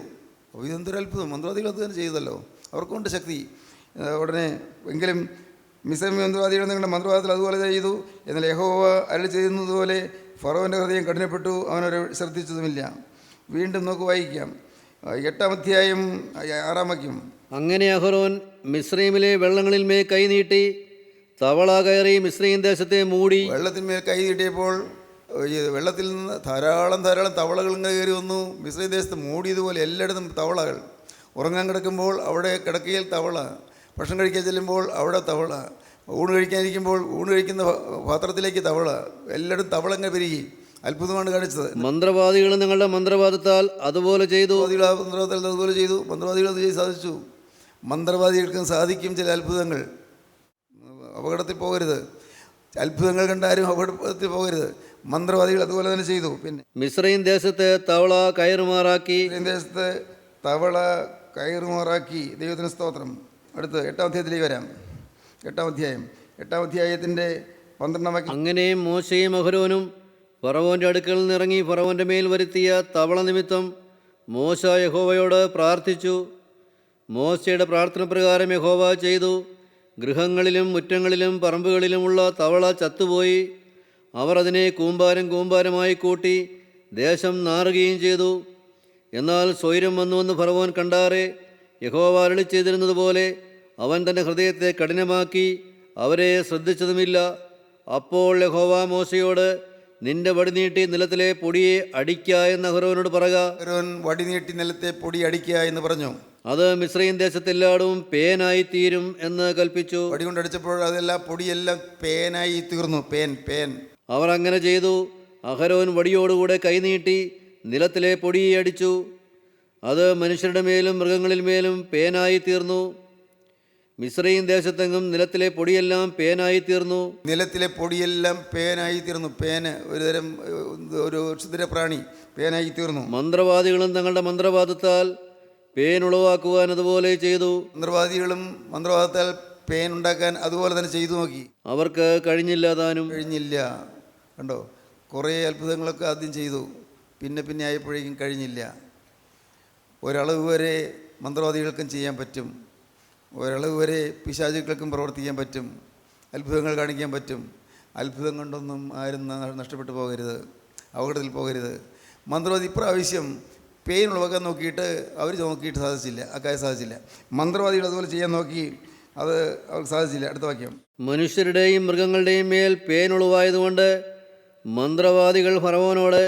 അപ്പോൾ ഇതെന്തൊരു അത്ഭുതം! മന്ത്രവാദികൾ അത് തന്നെ ചെയ്തല്ലോ, അവർക്കുണ്ട് ശക്തി. ഉടനെ എങ്കിലും മിസ്രൈം മന്ത്രവാദികൾ നിങ്ങളുടെ മന്ത്രവാദത്തിൽ അതുപോലെ ചെയ്തു. എന്നാൽ യഹോവ അരുളി ചെയ്യുന്നതുപോലെ ഫറവോൻ്റെ ഹൃദയം കഠിനപ്പെട്ടു, അവനൊരു ശ്രദ്ധിച്ചതുമില്ല. വീണ്ടും നമുക്ക് വായിക്കാം 8-ാം അധ്യായം 6-ാം വാക്യം. അങ്ങനെ അഹരോൻ മിസ്രൈമിലെ വെള്ളങ്ങളിന്മേൽ കൈനീട്ടി തവള കയറി മിസ്രൈം ദേശത്തെ മൂടി. വെള്ളത്തിന്മേൽ കൈ നീട്ടിയപ്പോൾ ഈ വെള്ളത്തിൽ നിന്ന് ധാരാളം തവളകൾ ഇങ്ങനെ കയറി വന്നു. മിസ്രൈം ദേശത്ത് മൂടിയതുപോലെ എല്ലായിടത്തും തവളകൾ. ഉറങ്ങാൻ കിടക്കുമ്പോൾ അവിടെ കിടക്കയിൽ തവള, ഭക്ഷണം കഴിക്കാൻ ചെല്ലുമ്പോൾ അവിടെ തവള, ഊണ് കഴിക്കാനിരിക്കുമ്പോൾ ഊണ് കഴിക്കുന്ന പാത്രത്തിലേക്ക് തവള, എല്ലായിടത്തും തവള ഇങ്ങനെ പെരുകി. അത്ഭുതമാണ് കാണിച്ചത്. മന്ത്രവാദികൾ നിങ്ങളുടെ മന്ത്രവാദത്താൽ അതുപോലെ ചെയ്തു. മന്ത്രവാദികൾ അതുപോലെ ചെയ്തു. മന്ത്രവാദികൾ അത് ചെയ്ത് സാധിച്ചു. മന്ത്രവാദികൾക്കും സാധിക്കും ചില അത്ഭുതങ്ങൾ. അപകടത്തിൽ പോകരുത്. അത്ഭുതങ്ങൾ കണ്ടാരും അപകടത്തിൽ പോകരുത്. മന്ത്രവാദികൾ അതുപോലെ തന്നെ ചെയ്തു. പിന്നെ മിസ്രൈം ദേശത്ത് തവള കയറുമാറാക്കി. മിസ്രൈം ദേശത്ത് തവള കയറുമാറാക്കി. ദൈവത്തിന് സ്തോത്രം. അടുത്ത് 8-ാം അധ്യായത്തിലേക്ക് വരാം. 8-ാം അധ്യായം 8-ാം അധ്യായത്തിൻ്റെ 12-ാം വാക്യം. അങ്ങനെ മോശയും അഹരോനും ഫറവോൻ്റെ അടുക്കൽ നിന്നിറങ്ങി ഫറവോൻ്റെ മേൽ വരുത്തിയ തവള നിമിത്തം മോശ യഹോവയോട് പ്രാർത്ഥിച്ചു. മോശയുടെ പ്രാർത്ഥന പ്രകാരം യഹോവ ചെയ്തു. ഗൃഹങ്ങളിലും മുറ്റങ്ങളിലും പറമ്പുകളിലുമുള്ള തവള ചത്തുപോയി. അവർ അതിനെ കൂമ്പാരമായി കൂട്ടി ദേശം നാറുകയും ചെയ്തു. എന്നാൽ സ്വൈരം വന്നുവെന്ന് ഫറവോൻ കണ്ടാറെ യഹോവ അരുളി ചെയ്തിരുന്നതുപോലെ അവൻ തൻ്റെ ഹൃദയത്തെ കഠിനമാക്കി അവരെ ശ്രദ്ധിച്ചതുമില്ല. അപ്പോൾ യഹോവ മോശയോട്, നിന്റെ വടി നീട്ടി നിലത്തിലെ പൊടിയെ അടിക്ക എന്ന് അഹരോനോട് പറക. അഹരോൻ വടി നീട്ടി നിലത്തെ പൊടി അടിക്കുക എന്ന് പറഞ്ഞു. അത് മിസ്രൈം ദേശത്തെല്ലായിടവും പേനായി തീരും എന്ന് കൽപ്പിച്ചു. വടി കൊണ്ട് അടിച്ചപ്പോൾ അതെല്ലാം പൊടിയെല്ലാം പേനായി തീർന്നു. പേൻ. അവർ അങ്ങനെ ചെയ്തു. അഹരോൻ വടിയോടുകൂടെ കൈനീട്ടി നിലത്തിലെ പൊടിയെ അടിച്ചു. അത് മനുഷ്യരുടെ മേലും മൃഗങ്ങളിൽ മേലും പേനായി തീർന്നു. മിസ്രൈം ദേശത്തെങ്ങും നിലത്തിലെ പൊടിയെല്ലാം പേനായി തീർന്നു. നിലത്തിലെ പൊടിയെല്ലാം പേനായി തീർന്നു. പേന് ഒരുതരം ഒരു ക്ഷുദ്രപ്രാണി, പേനായി തീർന്നു. മന്ത്രവാദികളും തങ്ങളുടെ മന്ത്രവാദത്താൽ പേൻ ഉളവാക്കുവാൻ അതുപോലെ ചെയ്തു. മന്ത്രവാദികളും മന്ത്രവാദത്താൽ പേൻ ഉണ്ടാക്കാൻ അതുപോലെ തന്നെ ചെയ്തു നോക്കി. അവർക്ക് കഴിഞ്ഞില്ല താനും. കണ്ടോ, കുറേ അത്ഭുതങ്ങളൊക്കെ ആദ്യം ചെയ്തു, പിന്നെ ആയപ്പോഴേക്കും കഴിഞ്ഞില്ല. ഒരളവ് വരെ മന്ത്രവാദികൾക്കും ചെയ്യാൻ പറ്റും, ഒരളവ് വരെ പിശാചുക്കൾക്കും പ്രവർത്തിക്കാൻ പറ്റും, അത്ഭുതങ്ങൾ കാണിക്കാൻ പറ്റും. അത്ഭുതം കൊണ്ടൊന്നും ആരും നഷ്ടപ്പെട്ടു പോകരുത്, അപകടത്തിൽ പോകരുത്. മന്ത്രവാദി ഇപ്രാവശ്യം പെയിൻ ഉളവാക്കാൻ നോക്കിയിട്ട് സാധിച്ചില്ല, അക്കാര്യം സാധിച്ചില്ല. മന്ത്രവാദികൾ അതുപോലെ ചെയ്യാൻ നോക്കി, അത് അവർക്ക് സാധിച്ചില്ല. അടുത്ത വാക്യം. മനുഷ്യരുടെയും മൃഗങ്ങളുടെയും മേൽ പേൻ ഉളവായതുകൊണ്ട് മന്ത്രവാദികൾ ഫറവോനോട്,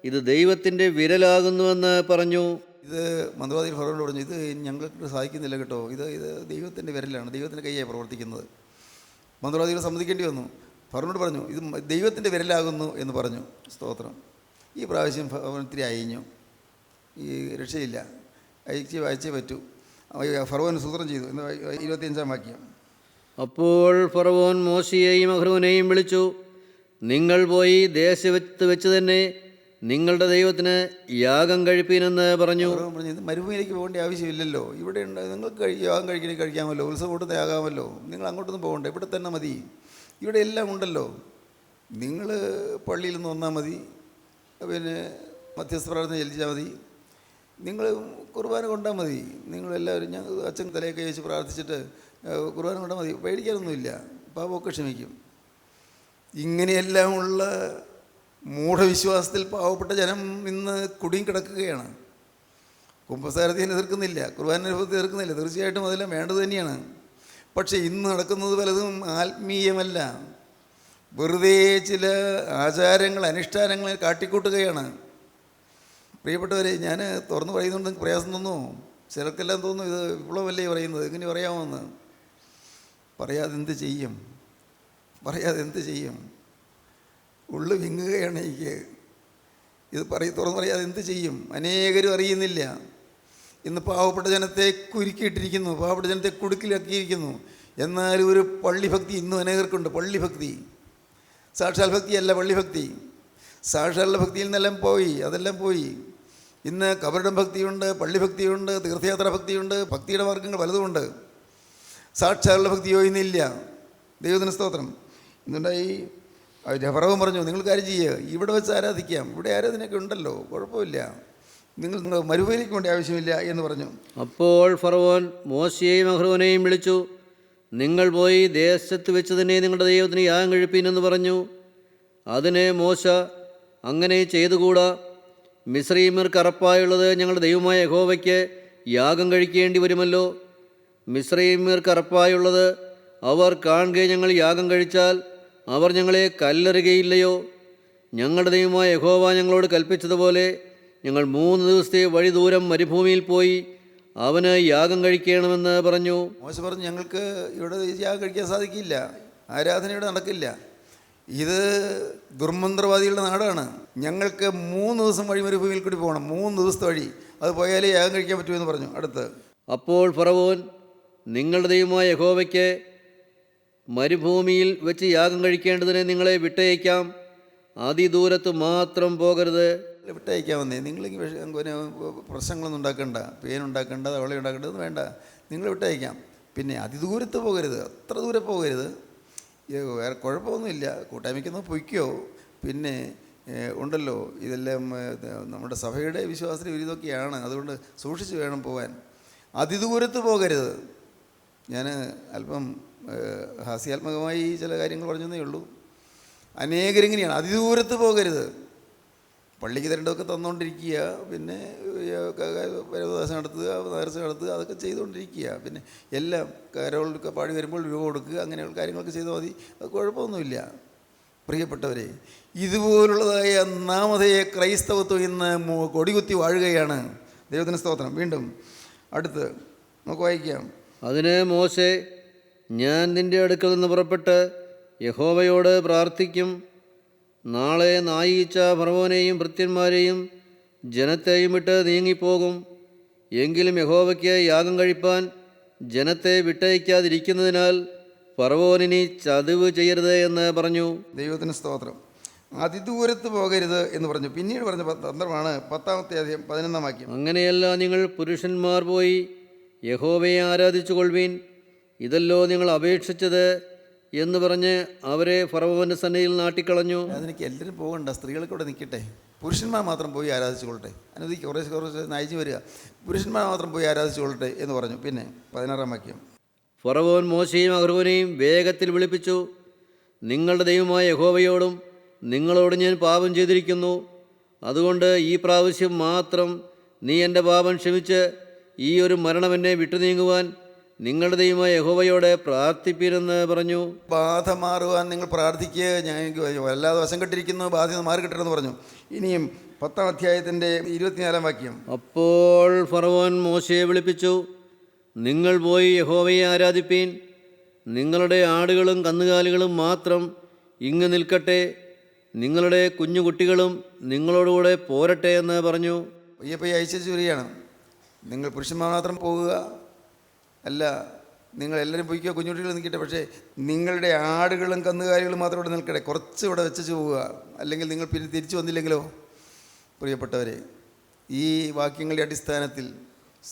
ഇത് ദൈവത്തിൻ്റെ വിരലാകുന്നുവെന്ന് പറഞ്ഞു. ഇത് മന്ത്രവാദികൾ ഫറവോനോട് പറഞ്ഞു, ഇത് ഞങ്ങൾക്ക് സാധിക്കുന്നില്ല കേട്ടോ, ഇത് ദൈവത്തിൻ്റെ വിരലാണ്, ദൈവത്തിൻ്റെ കൈയായി പ്രവർത്തിക്കുന്നത്. മന്ത്രവാദികൾ സമ്മതിക്കേണ്ടി വന്നു. ഫറവോനോട് പറഞ്ഞു, ഇത് ദൈവത്തിൻ്റെ വിരലാകുന്നു എന്ന് പറഞ്ഞു. സ്തോത്രം. ഈ പ്രാവശ്യം ഫറവോൻ ഇത്തിരി അയഞ്ഞു, ഈ രക്ഷയില്ല, അയച്ചേ പറ്റൂ. ഫറവോൻ സൂത്രം ചെയ്തു. 25-ാം വാക്യം. അപ്പോൾ ഫറവോൻ മോശയെയും അഹ്റോനെയും വിളിച്ചു, നിങ്ങൾ പോയി ദേശത്ത് വെച്ച് തന്നെ നിങ്ങളുടെ ദൈവത്തിന് യാഗം കഴിപ്പീനെന്ന് പറഞ്ഞു. ഇത് മരുഭൂമിയിലേക്ക് പോകേണ്ട ആവശ്യമില്ലല്ലോ, ഇവിടെ ഉണ്ട്, നിങ്ങൾക്ക് യാഗം കഴിക്കാമല്ലോ, ഉത്സവം കൂട്ടത്തെ ആകാമല്ലോ, നിങ്ങൾ അങ്ങോട്ടൊന്നും പോകണ്ട, ഇവിടെ തന്നെ മതി, ഇവിടെ എല്ലാം ഉണ്ടല്ലോ. നിങ്ങൾ പള്ളിയിൽ നിന്ന് വന്നാൽ മതി, പിന്നെ മധ്യസ്ഥ പ്രാർത്ഥന ചെല്ലിച്ചാൽ മതി, നിങ്ങൾ കുർബാന കൊണ്ടാൽ മതി, നിങ്ങളെല്ലാവരും ഞങ്ങൾ അച്ഛൻ തലയൊക്കെ വെച്ച് പ്രാർത്ഥിച്ചിട്ട് കുർബാന കൊണ്ടാൽ മതി, പേടിക്കാനൊന്നുമില്ല, പാപമൊക്കെ ക്ഷമിക്കും. ഇങ്ങനെയെല്ലാമുള്ള മൂഢവിശ്വാസത്തിൽ പാവപ്പെട്ട ജനം ഇന്ന് കുടുങ്ങിക്കിടക്കുകയാണ്. കുമ്പസാരത്തിന് എതിർക്കുന്നില്ല, കുർബാന അനുഭവത്തെ എതിർക്കുന്നില്ല, തീർച്ചയായിട്ടും അതെല്ലാം വേണ്ടത് തന്നെയാണ്. പക്ഷേ ഇന്ന് നടക്കുന്നത് പലതും ആത്മീയമല്ല, വെറുതെ ചില ആചാരങ്ങൾ അനുഷ്ഠാനങ്ങൾ കാട്ടിക്കൂട്ടുകയാണ്. പ്രിയപ്പെട്ടവരെ, ഞാൻ തുറന്നു പറയുന്നുണ്ട്, നിങ്ങൾക്ക് പ്രയാസം തോന്നുമോ? ചിലർക്കെല്ലാം തോന്നുന്നു ഇത് വിപ്ലവമല്ലേ പറയുന്നത്, എങ്ങനെ പറയാമെന്ന്. പറയാതെ എന്ത് ചെയ്യും? ഉള്ളു വിങ്ങുകയാണ് എനിക്ക്. ഇത് തുറന്നു പറയാതെ എന്ത് ചെയ്യും? അനേകരും അറിയുന്നില്ല. ഇന്ന് പാവപ്പെട്ട ജനത്തെ കുരുക്കിയിട്ടിരിക്കുന്നു, പാവപ്പെട്ട ജനത്തെ കുടുക്കിലാക്കിയിരിക്കുന്നു. എന്നാലും ഒരു പള്ളിഭക്തി ഇന്നും അനേകർക്കുണ്ട്. പള്ളിഭക്തി, സാക്ഷാൽ ഭക്തിയല്ല, പള്ളിഭക്തി. സാക്ഷാലുള്ള ഭക്തിയിൽ നിന്നെല്ലാം അതെല്ലാം പോയി. ഇന്ന് കബറിടം ഭക്തിയുണ്ട്, പള്ളിഭക്തിയുണ്ട്, തീർത്ഥയാത്രാ ഭക്തിയുണ്ട്, ഭക്തിയുടെ മാർഗങ്ങൾ പലതുമുണ്ട്. സാക്ഷാലുള്ള ഭക്തിയോ ഇന്നില്ല. ദൈവത്തിന് സ്തോത്രം. ഇന്നുണ്ടായി ഫറവോൻ പറഞ്ഞു, നിങ്ങൾ കാര്യം ചെയ്യുക, ഇവിടെ വെച്ച് ആരാധിക്കാം, ഇവിടെ ആരാധനയൊക്കെ ഉണ്ടല്ലോ, കുഴപ്പമില്ല, നിങ്ങൾ മരുഭൂമിയിലേക്ക് വേണ്ട ആവശ്യമില്ല എന്ന് പറഞ്ഞു. അപ്പോൾ ഫറവോൻ മോശയെയും അഹ്റോനെയും വിളിച്ചു, നിങ്ങൾ പോയി ദേശത്ത് വെച്ച് തന്നെ നിങ്ങളുടെ ദൈവത്തിന് യാഗം കഴിപ്പീനെന്ന് പറഞ്ഞു. അതിന് മോശ, അങ്ങനെ ചെയ്തുകൂടാ, മിസ്രയീമ്യർക്ക് അറപ്പായുള്ളത് ഞങ്ങളുടെ ദൈവമായ യഹോവയ്ക്ക് യാഗം കഴിക്കേണ്ടി വരുമല്ലോ. മിസ്രയീമ്യർക്ക് അറപ്പായുള്ളത് അവർ കാണുക ഞങ്ങൾ യാഗം കഴിച്ചാൽ അവർ ഞങ്ങളെ കല്ലെറുകയില്ലയോ? ഞങ്ങളുടെ ദൈവമായ യഹോവ ഞങ്ങളോട് കൽപ്പിച്ചതുപോലെ ഞങ്ങൾ 3 ദിവസത്തെ വഴി ദൂരം മരുഭൂമിയിൽ പോയി അവന് യാഗം കഴിക്കണമെന്ന് പറഞ്ഞു. മോശ പറഞ്ഞു, ഞങ്ങൾക്ക് ഇവിടെ യാഗം കഴിക്കാൻ സാധിക്കില്ല, ആരാധന ഇവിടെ നടക്കില്ല, ഇത് ദുർമന്ത്രവാദികളുടെ നാടാണ്, ഞങ്ങൾക്ക് 3 ദിവസം വഴി മരുഭൂമിയിൽ കൂടി പോകണം, 3 ദിവസത്തെ വഴി, അത് പോയാലേ യാഗം കഴിക്കാൻ പറ്റുമെന്ന് പറഞ്ഞു. അടുത്ത് അപ്പോൾ ഫറവോൻ, നിങ്ങളുടെ ദൈവമായ യഹോവയ്ക്ക് മരുഭൂമിയിൽ വെച്ച് യാഗം കഴിക്കേണ്ടതിന് നിങ്ങളെ വിട്ടയക്കാം, അതിദൂരത്ത് മാത്രം പോകരുത്. വിട്ടയക്കാമെന്നേ, നിങ്ങളെങ്കിൽ പ്രശ്നങ്ങളൊന്നും ഉണ്ടാക്കണ്ട, പേനുണ്ടാക്കേണ്ട, തവള ഉണ്ടാക്കേണ്ടത് വേണ്ട, നിങ്ങൾ വിട്ടയക്കാം. പിന്നെ അതിദൂരത്ത് പോകരുത്, അത്ര ദൂരെ പോകരുത്, വേറെ കുഴപ്പമൊന്നുമില്ല, കൂട്ടായ്മയ്ക്കൊന്നും പൊയ്ക്കോ. പിന്നെ ഉണ്ടല്ലോ, ഇതെല്ലാം നമ്മുടെ സഭയുടെ വിശ്വാസത്തിന് വിരുദ്ധമൊക്കെയാണ്, അതുകൊണ്ട് സൂക്ഷിച്ച് വേണം പോകാൻ. അതിദൂരത്ത് പോകരുത്. ഞാൻ അല്പം ഹാസ്യാത്മകമായി ചില കാര്യങ്ങൾ പറഞ്ഞതേ ഉള്ളൂ. അനേകരിങ്ങനെയാണ്, അതിദൂരത്ത് പോകരുത്. പള്ളിക്ക് തരേണ്ടതൊക്കെ തന്നുകൊണ്ടിരിക്കുക, പിന്നെ പരവദാസം നടത്തുക, നേർച്ച നടത്തുക, അതൊക്കെ ചെയ്തുകൊണ്ടിരിക്കുക, പിന്നെ എല്ലാം കരോളൊക്കെ പാടി വരുമ്പോൾ രൂപ കൊടുക്കുക, അങ്ങനെയുള്ള കാര്യങ്ങളൊക്കെ ചെയ്താൽ മതി, അത് കുഴപ്പമൊന്നുമില്ല. പ്രിയപ്പെട്ടവരെ, ഇതുപോലുള്ളതായ നാമധേയ ക്രൈസ്തവത്വം ഇന്ന് കൊടികുത്തി വാഴുകയാണ്. ദൈവത്തിന് സ്തോത്രം. വീണ്ടും അടുത്ത് നമുക്ക് വായിക്കാം. അതിന് മോശെ, ഞാൻ നിൻ്റെ അടുക്കൽ നിന്ന് പുറപ്പെട്ട് യഹോവയോട് പ്രാർത്ഥിക്കും. നാളെ നായീച്ച ഫറവോനെയും ഭൃത്യന്മാരെയും ജനത്തെയും വിട്ട് നീങ്ങിപ്പോകും. എങ്കിലും യഹോവയ്ക്ക് യാഗം കഴിപ്പാൻ ജനത്തെ വിട്ടയക്കാതിരിക്കുന്നതിനാൽ ഫറവോനിനി ചതിവ് ചെയ്യരുത് എന്ന് പറഞ്ഞു. ദൈവത്തിന് സ്തോത്രം. അതിദൂരത്ത് പോകരുത് എന്ന് പറഞ്ഞു. പിന്നീട് പറഞ്ഞ തന്ത്രമാണ് 10-ാമത്തെ അധ്യായം 11-ാം വാക്യം. അങ്ങനെയല്ല, നിങ്ങൾ പുരുഷന്മാർ പോയി യഹോവയെ ആരാധിച്ചു കൊള്ളുവീൻ, ഇതല്ലോ നിങ്ങൾ അപേക്ഷിച്ചത് എന്ന് പറഞ്ഞ് അവരെ ഫറവോൻ്റെ സന്നിധിയിൽ നാട്ടിക്കളഞ്ഞു. അതിനൊക്കെ എല്ലാവരും പോകണ്ട, സ്ത്രീകളൊക്കെ ഇവിടെ നിൽക്കട്ടെ, പുരുഷന്മാർ മാത്രം പോയി ആരാധിച്ചു കൊള്ളട്ടെ. അനുവദിക്കുക, കുറച്ച് നയിച്ചു വരിക, പുരുഷന്മാർ മാത്രം പോയി ആരാധിച്ചു കൊള്ളട്ടെ എന്ന് പറഞ്ഞു. പിന്നെ 16-ാം വാക്യം. ഫറവോൻ മോശയും അഹ്റോനെയും വേഗത്തിൽ വിളിപ്പിച്ചു, നിങ്ങളുടെ ദൈവമായ യഹോവയോടും നിങ്ങളോട് ഞാൻ പാപം ചെയ്തിരിക്കുന്നു, അതുകൊണ്ട് ഈ പ്രാവശ്യം മാത്രം നീ എൻ്റെ പാപം ക്ഷമിച്ച് ഈ ഒരു മരണം എന്നെ വിട്ടു നീങ്ങുവാൻ നിങ്ങളുടെ ദൈവമായ യഹോവയോട് പ്രാർത്ഥിപ്പീരെന്ന് പറഞ്ഞു. ബാധ മാറുവാൻ നിങ്ങൾ പ്രാർത്ഥിക്കുക, ഞാൻ വല്ലാതെ വശം കെട്ടിരിക്കുന്നു, ബാധ മാറി കിട്ടണമെന്ന് പറഞ്ഞു. ഇനിയും 10-ാം അധ്യായത്തിൻ്റെ 24-ാം വാക്യം. അപ്പോൾ ഫറവോൻ മോശയെ വിളിപ്പിച്ചു, നിങ്ങൾ പോയി യഹോവയെ ആരാധിപ്പീൻ, നിങ്ങളുടെ ആടുകളും കന്നുകാലികളും മാത്രം ഇങ്ങ് നിൽക്കട്ടെ, നിങ്ങളുടെ കുഞ്ഞുകുട്ടികളും നിങ്ങളോടുകൂടെ പോരട്ടെ എന്ന് പറഞ്ഞു. പയ്യെ അയച്ചു വരികയാണ്. നിങ്ങൾ പുരുഷന്മാർ മാത്രം പോകുക അല്ല, നിങ്ങൾ എല്ലാവരും പൊയ്ക്കോ, കുഞ്ഞുകുട്ടികൾ നിൽക്കട്ടെ, പക്ഷേ നിങ്ങളുടെ ആടുകളും കന്നുകാലികളും മാത്രം ഇവിടെ നിൽക്കട്ടെ, കുറച്ച് ഇവിടെ വെച്ചു പോവുക, അല്ലെങ്കിൽ നിങ്ങൾ പിന്നെ തിരിച്ചു വന്നില്ലെങ്കിലോ. പ്രിയപ്പെട്ടവരെ, ഈ വാക്യങ്ങളുടെ അടിസ്ഥാനത്തിൽ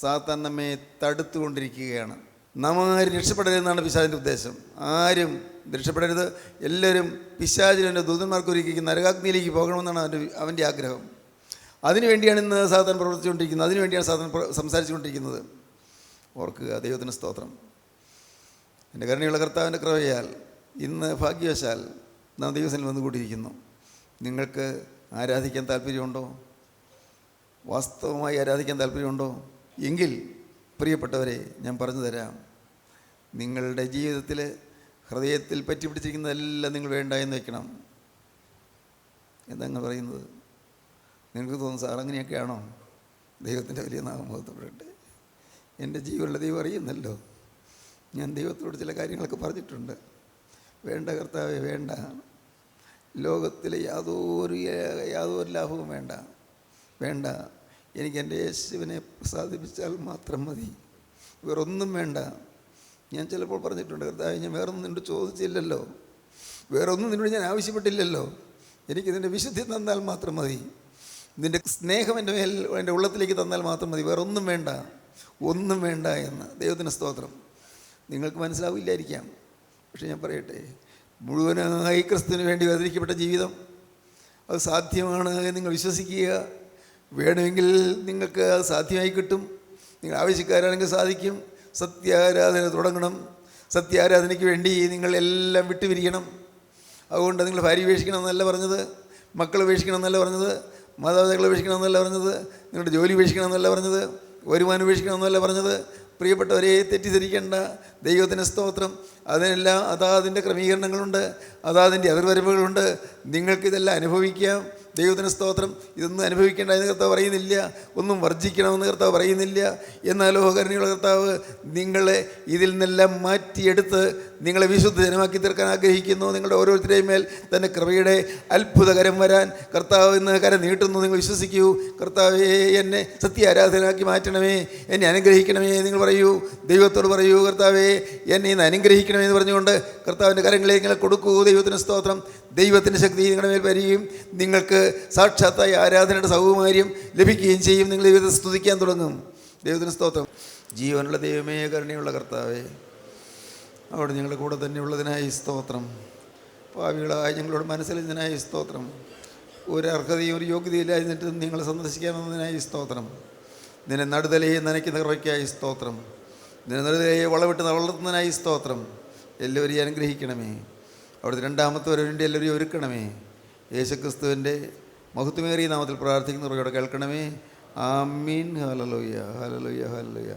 സാത്താൻ നമ്മെ തടുത്തുകൊണ്ടിരിക്കുകയാണ്. നാം ആരും രക്ഷപ്പെടരുതെന്നാണ് പിശാചിൻ്റെ ഉദ്ദേശം. ആരും രക്ഷപ്പെടരുത്, എല്ലാവരും പിശാചിൻ്റെ ദൂതന്മാർക്ക് ഒരുക്കിയിരിക്കുന്ന നരകാഗ്നിയിലേക്ക് പോകണമെന്നാണ് അവൻ്റെ ആഗ്രഹം. അതിനുവേണ്ടിയാണ് ഇന്ന് സാത്താൻ പ്രവർത്തിച്ചുകൊണ്ടിരിക്കുന്നത്, അതിനുവേണ്ടിയാണ് സാത്താൻ സംസാരിച്ചുകൊണ്ടിരിക്കുന്നത്. ഓർക്കുക, ദൈവത്തിന് സ്തോത്രം. എൻ്റെ കരുണയുള്ള കർത്താവിൻ്റെ കൃപയാൽ ഇന്ന് ഭാഗ്യവശാൽ നാം ദൈവസന്നിധിയിൽ വന്നുകൂടിയിരിക്കുന്നു. നിങ്ങൾക്ക് ആരാധിക്കാൻ താല്പര്യമുണ്ടോ? വാസ്തവമായി ആരാധിക്കാൻ താല്പര്യമുണ്ടോ? എങ്കിൽ പ്രിയപ്പെട്ടവരെ, ഞാൻ പറഞ്ഞു തരാം. നിങ്ങളുടെ ജീവിതത്തിൽ ഹൃദയത്തിൽ പറ്റിപ്പിടിച്ചിരിക്കുന്നതെല്ലാം നിങ്ങൾ വേണ്ട എന്ന് വയ്ക്കണം. എന്താ നിങ്ങൾ പറയുന്നത്? നിങ്ങൾക്ക് തോന്നുന്നു, സാർ അങ്ങനെയൊക്കെയാണോ? ദൈവത്തിൻ്റെ വലിയ നാമം മഹത്വപ്പെടട്ടെ. എൻ്റെ ജീവനുള്ള ദൈവം അറിയുന്നല്ലോ. ഞാൻ ദൈവത്തോട് ചില കാര്യങ്ങളൊക്കെ പറഞ്ഞിട്ടുണ്ട്. വേണ്ട കർത്താവേ, വേണ്ട, ലോകത്തിലെ യാതൊരു ലാഭവും വേണ്ട, വേണ്ട, എനിക്ക് എൻ്റെ യേശുവിനെ പ്രസാദിപ്പിച്ചാൽ മാത്രം മതി, വേറൊന്നും വേണ്ട. ഞാൻ ചിലപ്പോൾ പറഞ്ഞിട്ടുണ്ട്, കർത്താവേ, ഞാൻ വേറൊന്നും നിന്നോട് ചോദിച്ചില്ലല്ലോ, വേറൊന്നും നിന്നോട് ഞാൻ ആവശ്യപ്പെട്ടില്ലല്ലോ, എനിക്കിതിൻ്റെ വിശുദ്ധി തന്നാൽ മാത്രം മതി, നിൻ്റെ സ്നേഹം എൻ്റെ മേൽ എൻ്റെ ഉള്ളത്തിലേക്ക് തന്നാൽ മാത്രം മതി, വേറൊന്നും വേണ്ട, ഒന്നും വേണ്ട എന്ന്. ദൈവത്തിന് സ്തോത്രം. നിങ്ങൾക്ക് മനസ്സിലാവില്ലായിരിക്കാം, പക്ഷെ ഞാൻ പറയട്ടെ, മുഴുവനായി ക്രിസ്തുവിന് വേണ്ടി വേദനിക്കപ്പെട്ട ജീവിതം അത് സാധ്യമാണ് എന്ന് നിങ്ങൾ വിശ്വസിക്കുക. വേണമെങ്കിൽ നിങ്ങൾക്ക് അത് സാധ്യമായി കിട്ടും. നിങ്ങൾ ആവശ്യക്കാരാണെങ്കിൽ സാധിക്കും. സത്യാരാധന തുടങ്ങണം. സത്യാരാധനയ്ക്ക് വേണ്ടി നിങ്ങളെല്ലാം വിട്ടുപിരിക്കണം. അതുകൊണ്ട് നിങ്ങൾ ഭാര്യ ഉപേക്ഷിക്കണമെന്നല്ല പറഞ്ഞത്, മക്കൾ ഉപേക്ഷിക്കണമെന്നല്ല പറഞ്ഞത്, മാതാപിതാക്കൾ ഉപേക്ഷിക്കണമെന്നല്ല പറഞ്ഞത്, നിങ്ങളുടെ ജോലി ഉപേക്ഷിക്കണമെന്നല്ല പറഞ്ഞത്, വരുമാനം ഉപേക്ഷിക്കണമെന്നല്ല പറഞ്ഞത്. പ്രിയപ്പെട്ടവരെ, തെറ്റിദ്ധരിക്കേണ്ട. ദൈവത്തിന് സ്തോത്രം. അതിനെല്ലാം അതാതിൻ്റെ ക്രമീകരണങ്ങളുണ്ട്, അതാതിൻ്റെ അതിർവരമ്പുകളുണ്ട്. നിങ്ങൾക്കിതെല്ലാം അനുഭവിക്കാം. ദൈവത്തിന് സ്തോത്രം. ഇതൊന്നും അനുഭവിക്കേണ്ട എന്ന് കർത്താവ് പറയുന്നില്ല, ഒന്നും വർജിക്കണമെന്ന് കർത്താവ് പറയുന്നില്ല. എന്നാലോ കരുണയുള്ള കർത്താവ് നിങ്ങളെ ഇതിൽ നിന്നെല്ലാം മാറ്റിയെടുത്ത് നിങ്ങളെ വിശുദ്ധ ജനമാക്കി തീർക്കാൻ ആഗ്രഹിക്കുന്നു. നിങ്ങളുടെ ഓരോരുത്തരുടെയും മേൽ തൻ്റെ കൃപയുടെ അത്ഭുതകരം വരാൻ കർത്താവ് ഇന്ന് കരം നീട്ടുന്നു. നിങ്ങൾ വിശ്വസിക്കൂ. കർത്താവേ, എന്നെ സത്യാരാധനാക്കി മാറ്റണമേ, എന്നെ അനുഗ്രഹിക്കണമേ നിങ്ങൾ പറയൂ. ദൈവത്തോട് പറയൂ, കർത്താവേ എന്നെ ഇന്ന് അനുഗ്രഹിക്കണമേ എന്ന് പറഞ്ഞുകൊണ്ട് കർത്താവിൻ്റെ കരങ്ങളെ നിങ്ങൾ കൊടുക്കൂ. ദൈവത്തിന് സ്തോത്രം. ദൈവത്തിൻ്റെ ശക്തി നിങ്ങളുടെ മേൽ വരികയും നിങ്ങൾക്ക് സാക്ഷാത്തായ ആരാധനയുടെ സൗകുമാര്യം ലഭിക്കുകയും ചെയ്യും. നിങ്ങൾ ദൈവത്തെ സ്തുതിക്കാൻ തുടങ്ങും. ദൈവത്തിന് സ്തോത്രം. ജീവനുള്ള ദൈവമേ, കരുണയുള്ള കർത്താവേ, അവിടെ ഞങ്ങളുടെ കൂടെ തന്നെ ഉള്ളതിനായി സ്തോത്രം. പാവികളായ ഞങ്ങളോട് മനസ്സിലതിനായി സ്തോത്രം. ഒരു അർഹതയും ഒരു യോഗ്യതയില്ലായിരുന്നിട്ട് നിങ്ങളെ സന്ദർശിക്കാമെന്നതിനായി സ്തോത്രം. നിന്നെ നടുതലയെ നനയ്ക്കുന്ന കൃപയ്ക്കായി സ്തോത്രം. നിന്നെ നടുതലയെ വളവിട്ട് വളർത്തുന്നതിനായി സ്തോത്രം. എല്ലാവരെയും അനുഗ്രഹിക്കണമേ. അവിടുത്തെ രണ്ടാമത്തെ വരവിൻ്റെ എല്ലാവരെയും ഒരുക്കണമേ. യേശുക്രിസ്തുവിൻ്റെ മഹത്വമേറിയ നാമത്തിൽ പ്രാർത്ഥിക്കുന്നവരോട് കേൾക്കണമേ. ആമീൻ. ഹല്ലേലൂയ, ഹല്ലേലൂയ, ഹല്ലേലൂയ.